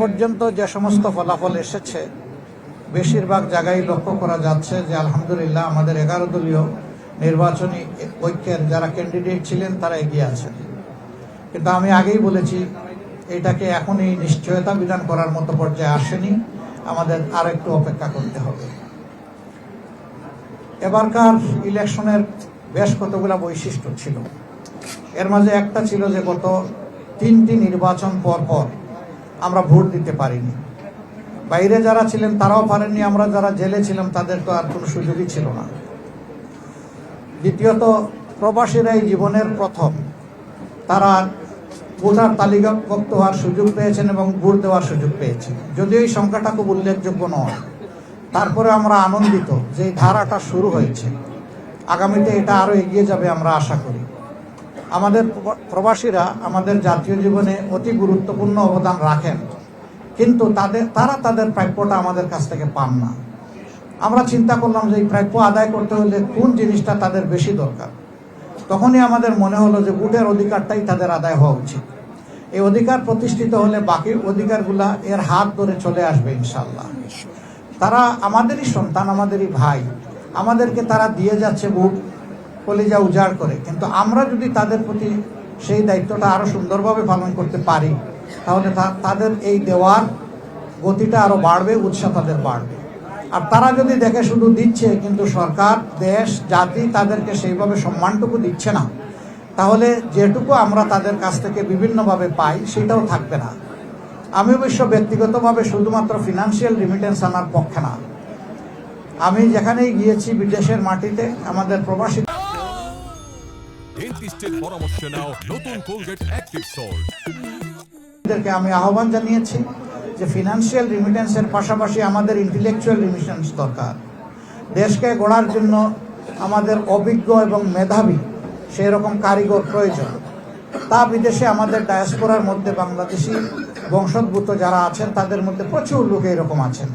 পর্যন্ত যে সমস্ত ফলাফল এসেছে বেশিরভাগ জায়গায় লক্ষ্য করা যাচ্ছে যে আলহামদুলিল্লাহ আমাদের 11 দলীয় নির্বাচনী ঐক্যের যারা ক্যান্ডিডেট ছিলেন তারা এগিয়ে আছেন। কিন্তু আমি আগেই বলেছি এটাকে এখনই নিশ্চয়তা বিধান করার মতো পর্যায়ে আসেনি, আমাদের আর একটু অপেক্ষা করতে হবে। এবারকার ইলেকশনের বেশ কতগুলো বৈশিষ্ট্য ছিল। এর মাঝে একটা ছিল যে গত 3টি নির্বাচন পর পর আমরা ভোট দিতে পারিনি। বাইরে যারা ছিলেন তারাও পারেননি, আমরা যারা জেলে ছিলাম তাদের তো আর কোনো সুযোগই ছিল না। দ্বিতীয়ত, প্রবাসীরাই জীবনের প্রথম তারা ভোটার তালিকাভুক্ত হওয়ার সুযোগ পেয়েছেন এবং ভোট দেওয়ার সুযোগ পেয়েছেন। যদিও এই সংখ্যাটা খুব উল্লেখযোগ্য নয়, তারপরে আমরা আনন্দিত যে এই ধারাটা শুরু হয়েছে। আগামীতে এটা আরও এগিয়ে যাবে আমরা আশা করি। আমাদের প্রবাসীরা আমাদের জাতীয় জীবনে অতি গুরুত্বপূর্ণ অবদান রাখেন, কিন্তু তারা তাদের প্রাপ্যটা আমাদের কাছ থেকে পান না। আমরা চিন্তা করলাম যে এই প্রাপ্য আদায় করতে হলে কোন জিনিসটা তাদের বেশি দরকার। তখনই আমাদের মনে হলো যে ভোটের অধিকারটাই তাদের আদায় হওয়া উচিত। এই অধিকার প্রতিষ্ঠিত হলে বাকি অধিকারগুলা এর হাত ধরে চলে আসবে ইনশাল্লাহ। তারা আমাদেরই সন্তান, আমাদেরই ভাই, আমাদেরকে তারা দিয়ে যাচ্ছে বুক কলিজা উজাড় করে। কিন্তু আমরা যদি তাদের প্রতি সেই দায়িত্বটা আরো সুন্দরভাবে পালন করতে পারি তাহলে তাদের এই দেওয়ার গতিটা আরো বাড়বে, উৎসাহ তাদের বাড়বে। আর তারা যদি দেখে শুধু দিচ্ছে কিন্তু সরকার, দেশ, জাতি তাদেরকে সেইভাবে সম্মানটুকু দিচ্ছে না, তাহলে যেটুকু আমরা তাদের কাছ থেকে বিভিন্নভাবে পাই সেটাও থাকবে না। আমি অবশ্য ব্যক্তিগতভাবে শুধুমাত্র ফিনান্সিয়াল রিমিটেন্স আনার পক্ষে না। আমি যেখানেই গিয়েছি বিদেশের মাটিতে আমাদের প্রবাসী আমি আহ্বান জানিয়েছি যে ফিনান্সিয়াল রিমিটেন্সের পাশাপাশি আমাদের ইন্টেলেকচুয়াল রিমিটেন্স দরকার। দেশকে গড়ার জন্য আমাদের অভিজ্ঞ এবং মেধাবী সেই রকম কারিগর প্রয়োজন। তা বিদেশে আমাদের ডায়াসপোরার মধ্যে বাংলাদেশি বংশোদ্ভূত যারা আছেন তাদের মধ্যে প্রচুর লোক এরকম আছেন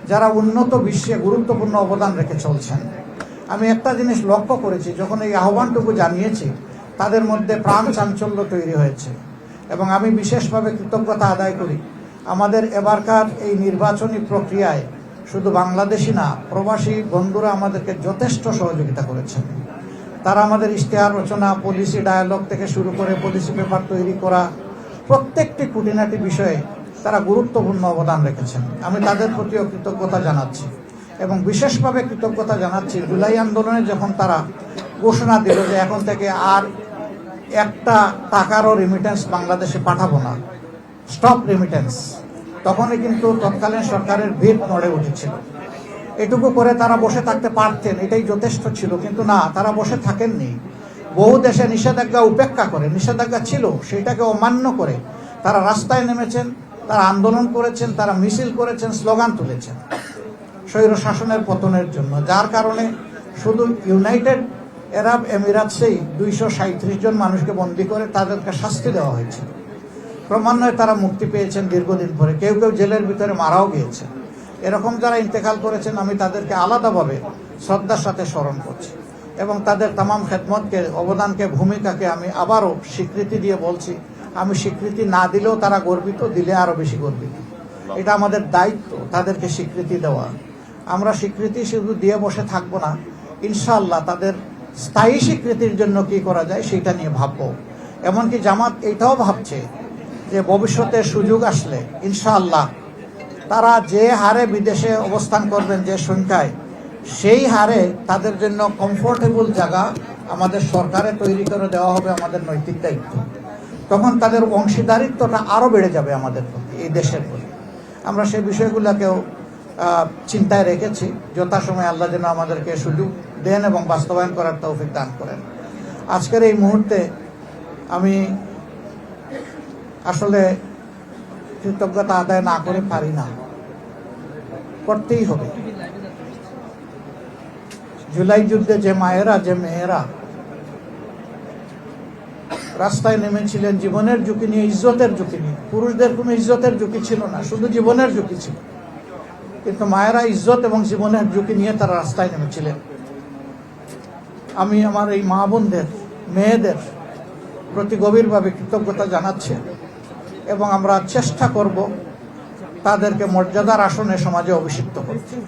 যারা উন্নত বিশ্বে গুরুত্বপূর্ণ অবদান রেখে চলছেন। আমি একটা জিনিস লক্ষ্য করেছি, যখন এই আহ্বানটুকু জানিয়েছি তাদের মধ্যে প্রাণ চাঞ্চল্য তৈরি হয়েছে এবং আমি বিশেষভাবে কৃতজ্ঞতা আদায় করি। আমাদের এবারকার এই নির্বাচনী প্রক্রিয়ায় শুধু বাংলাদেশি না, প্রবাসী বন্ধুরা আমাদেরকে যথেষ্ট সহযোগিতা করেছেন। তারা আমাদের ইশতেহার রচনা, পলিসি ডায়ালগ থেকে শুরু করে পলিসি পেপার তৈরি করা প্রত্যেকটি খুঁটিনাটি বিষয়ে তারা গুরুত্বপূর্ণ অবদান রেখেছেন। আমি তাদের প্রতিও কৃতজ্ঞতা জানাচ্ছি এবং বিশেষভাবে কৃতজ্ঞতা জানাচ্ছি জুলাই আন্দোলনে যখন তারা ঘোষণা দিল যে এখন থেকে আর একটা টাকারও রিমিটেন্স বাংলাদেশে পাঠাবো না, স্টপ রিমিটেন্স, তখনই কিন্তু তৎকালীন সরকারের ভিত নড়ে উঠেছিল। এটুকু করে তারা বসে থাকতে পারতেন, এটাই যথেষ্ট ছিল, কিন্তু না, তারা বসে থাকেননি। বহু দেশে নিষেধাজ্ঞা উপেক্ষা করে, নিষেধাজ্ঞা ছিল সেটাকে অমান্য করে তারা রাস্তায় নেমেছেন, তারা আন্দোলন করেছেন, তারা মিছিল করেছেন, স্লোগান তুলেছেন স্বৈর শাসনের পতনের জন্য। যার কারণে শুধু ইউনাইটেড আরব এমিরাতসেই 237 জন মানুষকে বন্দী করে তাদেরকে শাস্তি দেওয়া হয়েছিল। ক্রমান্বয়ে তারা মুক্তি পেয়েছেন দীর্ঘদিন পরে, কেউ কেউ জেলের ভিতরে মারাও গিয়েছে। এরকম যারা ইন্তেকাল করেছেন আমি তাদেরকে আলাদাভাবে শ্রদ্ধার সাথে স্মরণ করছি এবং তাদের তামাম খেদমতকে, অবদানকে, ভূমিকাকে আমি আবারও স্বীকৃতি দিয়ে বলছি, আমি স্বীকৃতি না দিলেও তারা গর্বিত, দিলে আরও বেশি গর্বিত। এটা আমাদের দায়িত্ব তাদেরকে স্বীকৃতি দেওয়া। আমরা স্বীকৃতি শুধু দিয়ে বসে থাকবো না, ইনশাআল্লাহ তাদের স্থায়ী স্বীকৃতির জন্য কি করা যায় সেটা নিয়ে ভাববো। এমনকি জামাত এটাও ভাবছে যে ভবিষ্যতে সুযোগ আসলে ইনশাআল্লাহ তারা যে হারে বিদেশে অবস্থান করবেন, যে সংখ্যায়, সেই হারে তাদের জন্য কমফোর্টেবল জায়গা আমাদের সরকারে তৈরি করে দেওয়া হবে আমাদের নৈতিক দায়িত্ব। তখন তাদের অংশীদারিত্বটা আরও বেড়ে যাবে আমাদের প্রতি, এই দেশের প্রতি। আমরা সেই বিষয়গুলোকেও চিন্তায় রেখেছি। যথাসময়ে আল্লাহ যেন আমাদেরকে সুযোগ দেন এবং বাস্তবায়ন করার তৌফিক দান করেন। আজকের এই মুহূর্তে আমি আসলে কৃতজ্ঞতা আদায় না করে পারি না, করতেই হবে। জুলাই যুদ্ধে যে মায়েরা, যে মেয়েরা রাস্তায় নেমেছিলেন জীবনের ঝুঁকি নিয়ে, ইজ্জতের ঝুঁকি নিয়ে, পুরুষদের কোনো ইজ্জতের ঝুঁকি ছিল না, শুধু জীবনের ঝুঁকি ছিল, কিন্তু মায়েরা ইজ্জত এবং জীবনের ঝুঁকি নিয়ে তারা রাস্তায় নেমেছিলেন। আমি আমার এই মা বোনদের, মেয়েদের প্রতি গভীরভাবে কৃতজ্ঞতা জানাচ্ছি এবং আমরা চেষ্টা করব তাদেরকে মর্যাদার আসনে সমাজে অভিষিক্ত করছে।